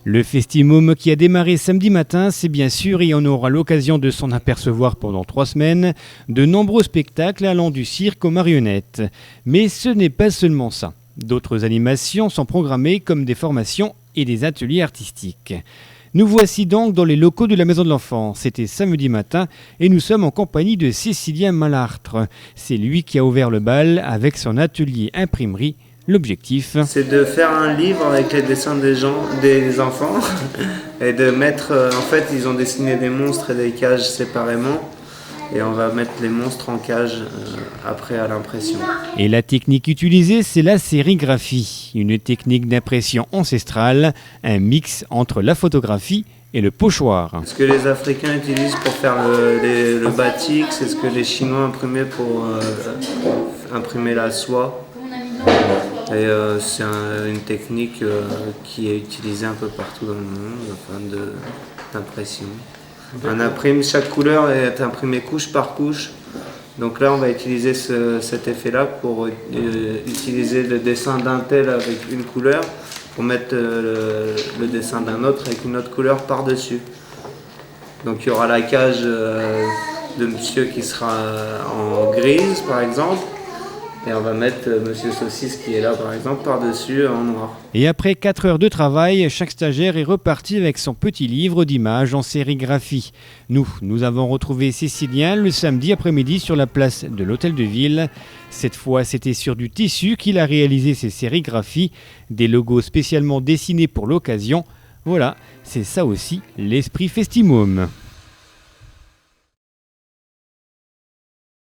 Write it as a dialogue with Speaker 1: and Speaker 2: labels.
Speaker 1: Le Festimum qui a démarré samedi matin, c'est bien sûr, et on aura l'occasion de s'en apercevoir pendant 3 semaines, de nombreux spectacles allant du cirque aux marionnettes. Mais ce n'est pas seulement ça. D'autres animations sont programmées comme des formations et des ateliers artistiques. Nous voici donc dans les locaux de la Maison de l'Enfant. C'était samedi matin et nous sommes en compagnie de Cécilien Malartre. C'est lui qui a ouvert le bal avec son atelier imprimerie. L'objectif,
Speaker 2: c'est de faire un livre avec les dessins des enfants et de mettre, en fait ils ont dessiné des monstres et des cages séparément et on va mettre les monstres en cage après à l'impression.
Speaker 1: Et la technique utilisée, c'est la sérigraphie, une technique d'impression ancestrale, un mix entre la photographie et le pochoir.
Speaker 2: Ce que les Africains utilisent pour faire le batik, c'est ce que les Chinois imprimaient pour imprimer la soie. Et c'est une technique qui est utilisée un peu partout dans le monde, d'impression. Chaque couleur est imprimée couche par couche. Donc là, on va utiliser cet effet-là pour utiliser le dessin d'un tel avec une couleur, pour mettre le dessin d'un autre avec une autre couleur par-dessus. Donc il y aura la cage de monsieur qui sera en grise, par exemple. Et on va mettre Monsieur Saucisse qui est là par exemple par-dessus en noir.
Speaker 1: Et après 4 heures de travail, chaque stagiaire est reparti avec son petit livre d'images en sérigraphie. Nous avons retrouvé Cécilien le samedi après-midi sur la place de l'Hôtel de Ville. Cette fois, c'était sur du tissu qu'il a réalisé ses sérigraphies, des logos spécialement dessinés pour l'occasion. Voilà, c'est ça aussi l'esprit Festimum.